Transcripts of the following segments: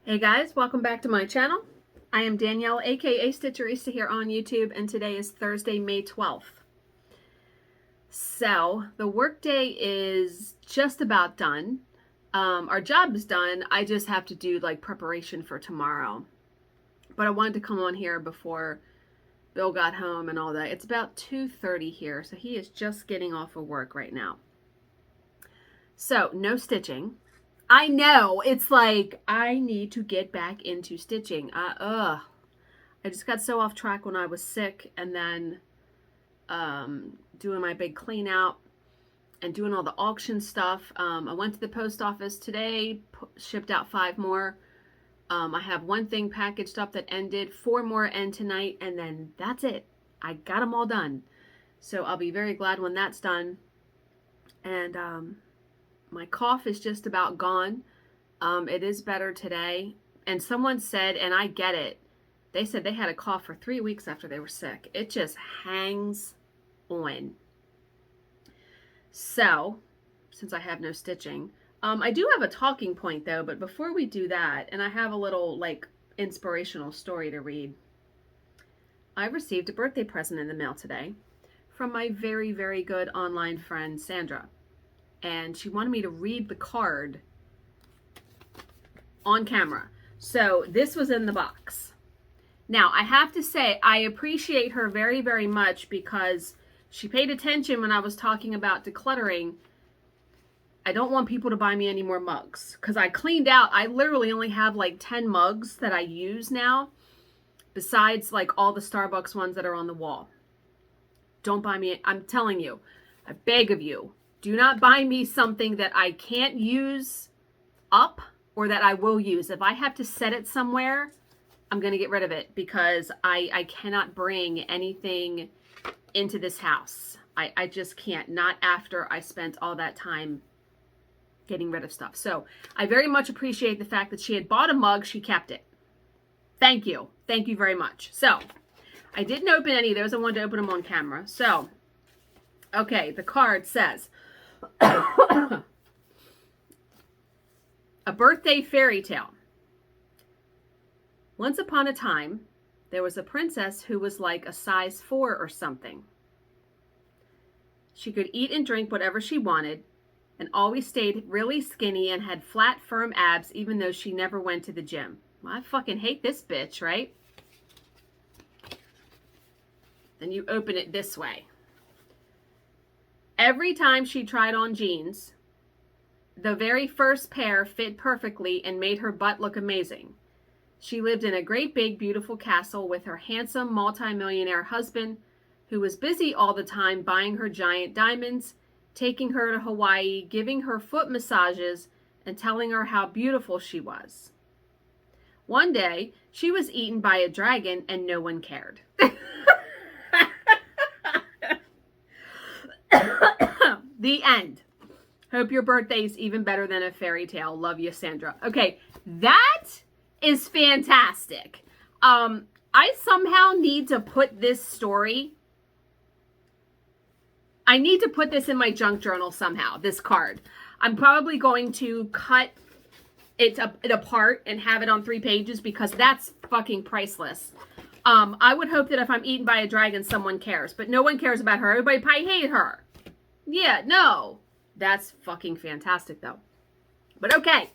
Hey guys, welcome back to my channel. I am Danielle, aka Stitcherista here on YouTube, and today is Thursday, May 12th. So, the workday is just about done. Our job is done. I just have to do like preparation for tomorrow. But I wanted to come on here before Bill got home and all that. It's about 2:30 here, so he is just getting off of work right now. So, no stitching. I know, it's like, I need to get back into stitching. I just got so off track when I was sick, and then doing my big clean out and doing all the auction stuff. I went to the post office today, shipped out 5 more. I have 1 thing packaged up that ended, 4 more end tonight, and then that's it. I got them all done. So I'll be very glad when that's done. And my cough is just about gone. It is better today. And someone said, and I get it, they said they had a cough for 3 weeks after they were sick. It just hangs on. So, since I have no stitching, I do have a talking point though, but before we do that, and I have a little like inspirational story to read. I received a birthday present in the mail today from my very, very good online friend, Sandra. And she wanted me to read the card on camera. So this was in the box. Now, I have to say, I appreciate her very, very much because she paid attention when I was talking about decluttering. I don't want people to buy me any more mugs because I cleaned out. I literally only have like 10 mugs that I use now, besides like all the Starbucks ones that are on the wall. Don't buy me. I'm telling you, I beg of you, do not buy me something that I can't use up or that I will use. If I have to set it somewhere, I'm going to get rid of it because I cannot bring anything into this house. I just can't. Not after I spent all that time getting rid of stuff. So I very much appreciate the fact that she had bought a mug. She kept it. Thank you. Thank you very much. So I didn't open any of those. I wanted to open them on camera. So, okay, the card says, a birthday fairy tale. Once upon a time, there was a princess who was like a size 4 or something. She could eat and drink whatever she wanted and always stayed really skinny and had flat, firm abs even though she never went to the gym. Well, I fucking hate this bitch, right? Then you open it this way. Every time she tried on jeans, the very first pair fit perfectly and made her butt look amazing. She lived in a great big beautiful castle with her handsome multi-millionaire husband who was busy all the time buying her giant diamonds, taking her to Hawaii, giving her foot massages, and telling her how beautiful she was. One day, she was eaten by a dragon and no one cared. The end. Hope your birthday's even better than a fairy tale. Love you, Sandra. Okay, that is fantastic. I somehow need to put this story. I need to put this in my junk journal somehow, this card. I'm probably going to cut it apart and have it on 3 pages because that's fucking priceless. I would hope that if I'm eaten by a dragon, someone cares. But no one cares about her. Everybody probably hate her. Yeah, no. That's fucking fantastic, though. But okay.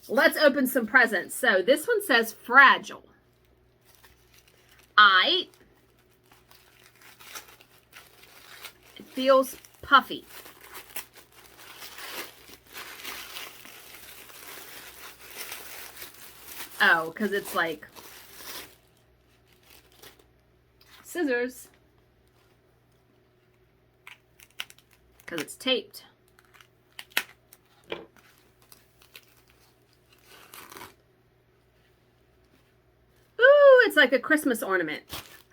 Let's open some presents. So this one says fragile. It feels puffy. Oh, because it's like scissors. Because it's taped. Ooh, it's like a Christmas ornament.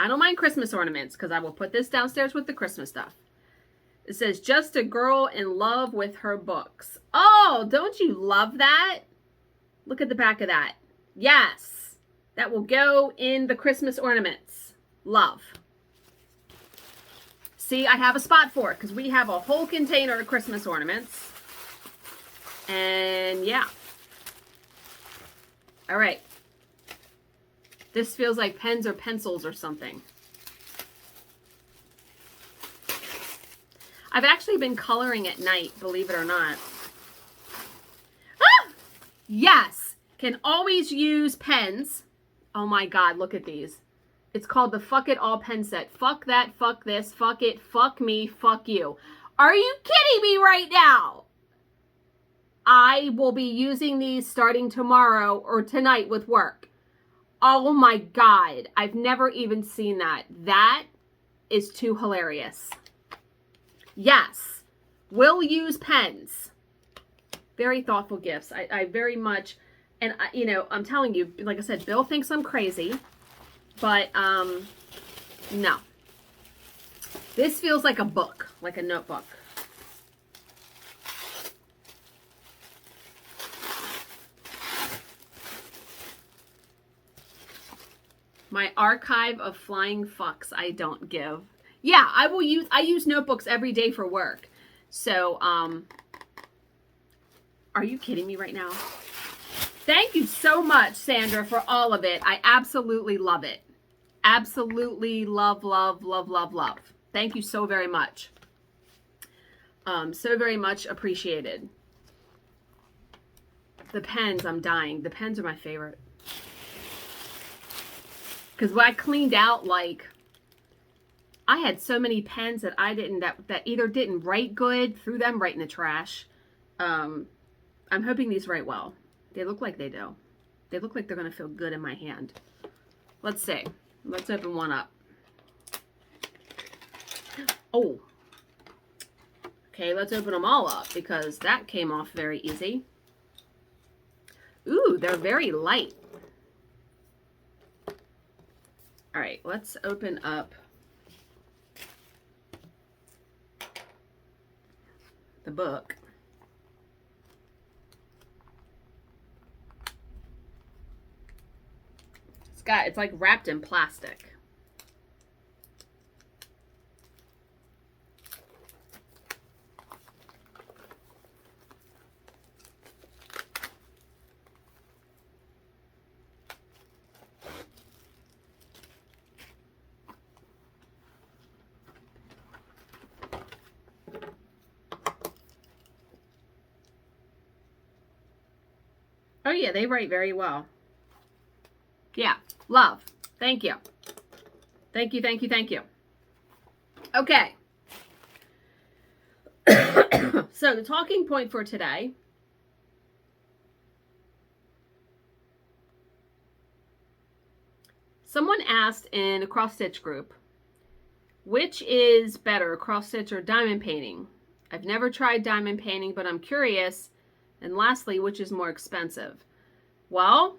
I don't mind Christmas ornaments because I will put this downstairs with the Christmas stuff. It says, just a girl in love with her books. Oh, don't you love that? Look at the back of that. Yes, that will go in the Christmas ornaments. Love. See, I have a spot for it because we have a whole container of Christmas ornaments. And yeah. All right. This feels like pens or pencils or something. I've actually been coloring at night, believe it or not. Ah! Yes. Can always use pens. Oh my God, look at these. It's called the Fuck It All pen set. Fuck that, fuck this, fuck it, fuck me, fuck you. Are you kidding me right now? I will be using these starting tomorrow or tonight with work. Oh my God. I've never even seen that. That is too hilarious. Yes. Will use pens. Very thoughtful gifts. I very much, and you know, I'm telling you, like I said, Bill thinks I'm crazy, but no. This feels like a book, like a notebook. My archive of flying fucks I don't give. Yeah, I use notebooks every day for work. So, are you kidding me right now? Thank you so much, Sandra, for all of it. I absolutely love it. Absolutely love, love, love, love, love. Thank you so very much. So very much appreciated. The pens, I'm dying. The pens are my favorite. Because when I cleaned out, like, I had so many pens that I didn't, that either didn't write good, threw them right in the trash. I'm hoping these write well. They look like they do. They look like they're going to feel good in my hand. Let's see. Let's open one up. Oh. Okay, let's open them all up because that came off very easy. Ooh, they're very light. All right, let's open up the book. It's like wrapped in plastic. Oh yeah, they write very well. Yeah, love. Thank you. Thank you, thank you, thank you. Okay. So the talking point for today. Someone asked in a cross-stitch group, which is better, cross-stitch or diamond painting? I've never tried diamond painting, but I'm curious. And lastly, which is more expensive? Well,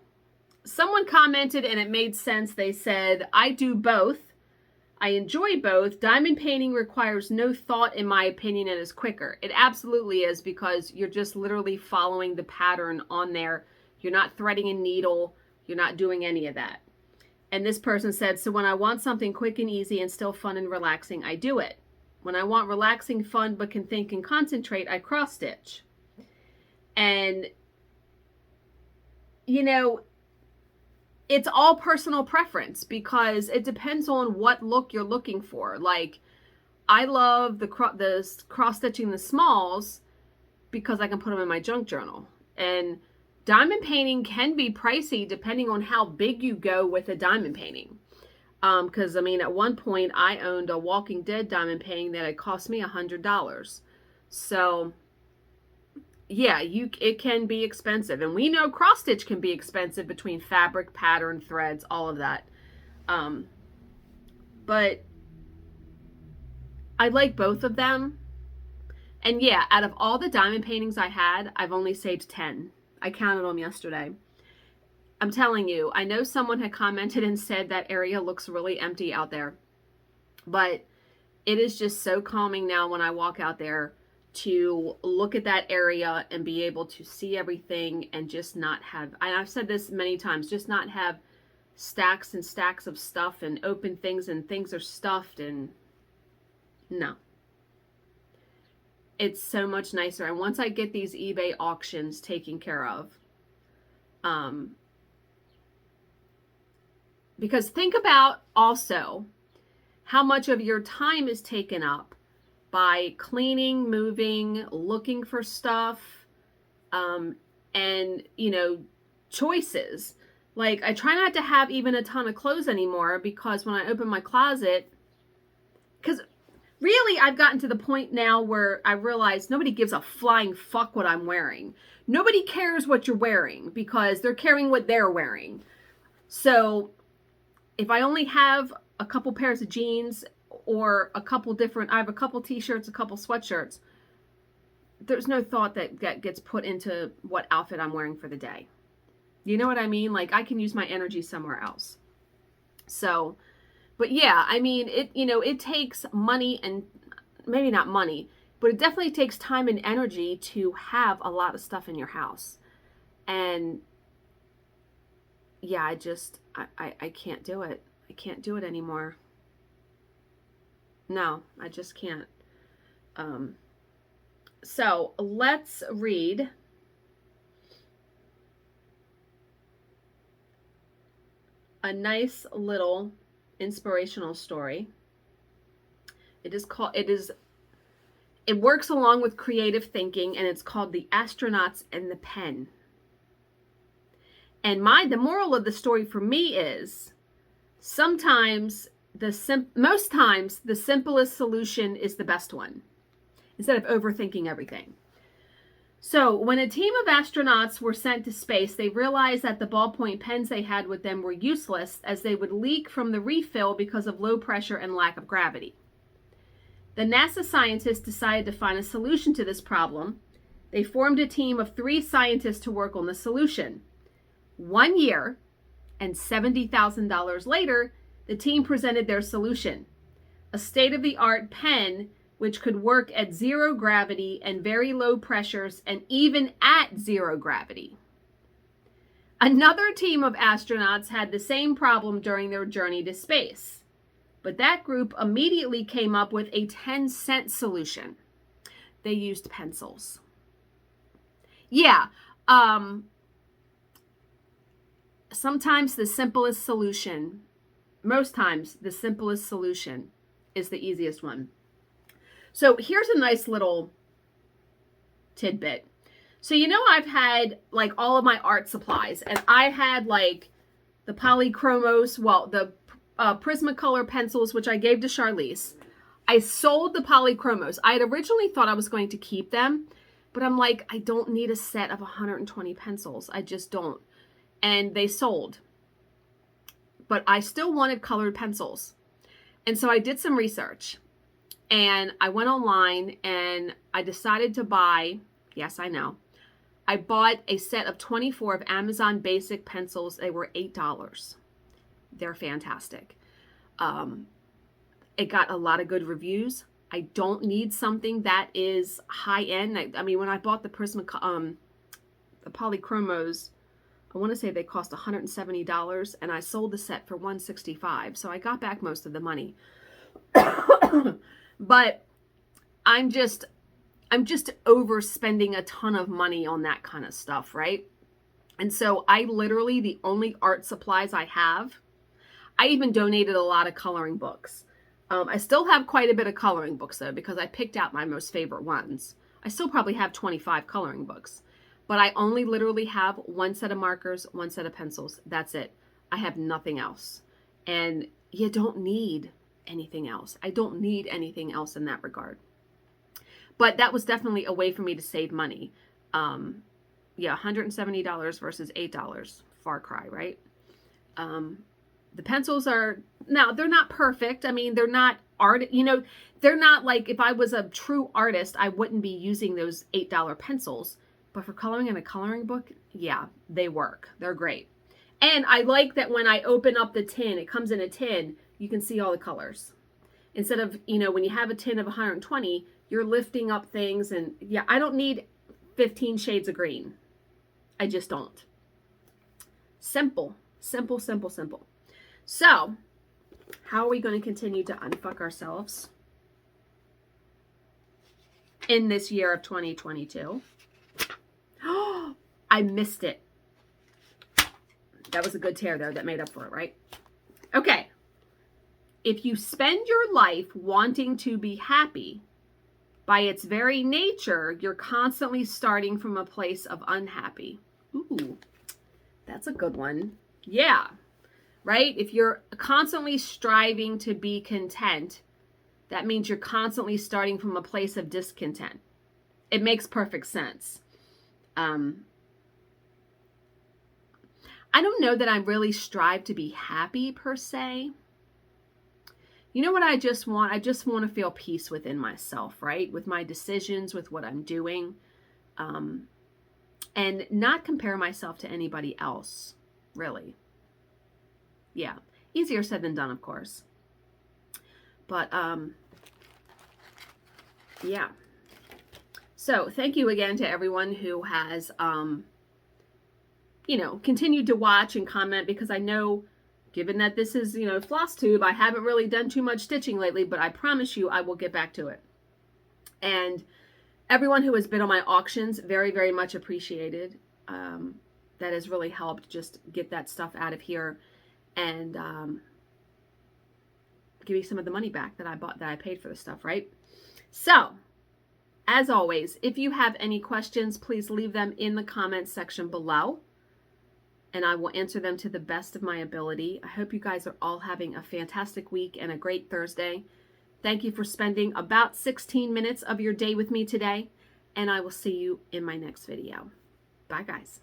someone commented and it made sense. They said, I do both. I enjoy both. Diamond painting requires no thought, in my opinion, and is quicker. It absolutely is because you're just literally following the pattern on there. You're not threading a needle. You're not doing any of that. And this person said, so when I want something quick and easy and still fun and relaxing, I do it. When I want relaxing fun but can think and concentrate, I cross stitch. And, you know, it's all personal preference because it depends on what look you're looking for. Like, I love the cross stitching the smalls because I can put them in my junk journal. And diamond painting can be pricey depending on how big you go with a diamond painting. Because I mean, at one point I owned a Walking Dead diamond painting that had cost me $100. So yeah, it can be expensive. And we know cross stitch can be expensive between fabric, pattern, threads, all of that. But I like both of them. And yeah, out of all the diamond paintings I had, I've only saved 10. I counted them yesterday. I'm telling you, I know someone had commented and said that area looks really empty out there. But it is just so calming now when I walk out there to look at that area and be able to see everything and just not have, and I've said this many times, just not have stacks and stacks of stuff and open things and things are stuffed and no. It's so much nicer. And once I get these eBay auctions taken care of, Because think about also how much of your time is taken up by cleaning, moving, looking for stuff, and, choices. Like, I try not to have even a ton of clothes anymore, because when I open my closet, because really I've gotten to the point now where I realize nobody gives a flying fuck what I'm wearing. Nobody cares what you're wearing because they're caring what they're wearing. So if I only have a couple pairs of jeans or I have a couple t-shirts, a couple sweatshirts, there's no thought that gets put into what outfit I'm wearing for the day. You know what I mean? Like, I can use my energy somewhere else. So, but yeah, I mean, it takes money, and maybe not money, but it definitely takes time and energy to have a lot of stuff in your house. And yeah, I can't do it. I can't do it anymore. No, I just can't. So let's read a nice little inspirational story. It works along with creative thinking, and it's called The Astronauts and the Pen. And the moral of the story for me is, most times the simplest solution is the best one, instead of overthinking everything. So when a team of astronauts were sent to space, they realized that the ballpoint pens they had with them were useless, as they would leak from the refill because of low pressure and lack of gravity. The NASA scientists decided to find a solution to this problem. They formed a team of 3 scientists to work on the solution. 1 year and $70,000 later, the team presented their solution: a state-of-the-art pen which could work at 0 gravity and very low pressures, and even at 0 gravity. Another team of astronauts had the same problem during their journey to space, but that group immediately came up with a 10-cent solution. They used pencils. Yeah, sometimes the simplest solution, most times the simplest solution is the easiest one. So here's a nice little tidbit. So, I've had like all of my art supplies, and I had like the polychromos, the Prismacolor pencils, which I gave to Charlize. I sold the polychromos. I had originally thought I was going to keep them, but I'm like, I don't need a set of 120 pencils. I just don't. And they sold. But I still wanted colored pencils. And so I did some research. And I went online and I decided to buy, yes, I know, I bought a set of 24 of Amazon Basic pencils. They were $8. They're fantastic. It got a lot of good reviews. I don't need something that is high end. I mean, when I bought the the polychromos, I want to say they cost $170, and I sold the set for $165. So I got back most of the money. But I'm just overspending a ton of money on that kind of stuff, right? And so I literally, the only art supplies I have, I even donated a lot of coloring books. I still have quite a bit of coloring books though, because I picked out my most favorite ones. I still probably have 25 coloring books, but I only literally have 1 set of markers, 1 set of pencils. That's it. I have nothing else. And you don't need anything else. I don't need anything else in that regard. But that was definitely a way for me to save money. Yeah, $170 versus $8. Far cry, right? The pencils are, now they're not perfect. I mean, they're not they're not like, if I was a true artist, I wouldn't be using those $8 pencils. But for coloring in a coloring book, yeah, they work. They're great. And I like that when I open up the tin, it comes in a tin, you can see all the colors. Instead of, when you have a tin of 120, you're lifting up things. And yeah, I don't need 15 shades of green. I just don't. Simple, simple, simple, simple. So, how are we going to continue to unfuck ourselves in this year of 2022? Oh, I missed it. That was a good tear though that made up for it, right? Okay. If you spend your life wanting to be happy, by its very nature, you're constantly starting from a place of unhappy. Ooh, that's a good one. Yeah, right? If you're constantly striving to be content, that means you're constantly starting from a place of discontent. It makes perfect sense. I don't know that I really strive to be happy per se. You know what I just want? I just want to feel peace within myself, right? With my decisions, with what I'm doing, and not compare myself to anybody else, really. Yeah, easier said than done, of course. But yeah. So thank you again to everyone who has, continued to watch and comment, because I know, given that this is, Flosstube, I haven't really done too much stitching lately, but I promise you I will get back to it. And everyone who has been on my auctions, very, very much appreciated. That has really helped just get that stuff out of here and give me some of the money back that I paid for the stuff, right? So, as always, if you have any questions, please leave them in the comments section below, and I will answer them to the best of my ability. I hope you guys are all having a fantastic week and a great Thursday. Thank you for spending about 16 minutes of your day with me today, and I will see you in my next video. Bye, guys.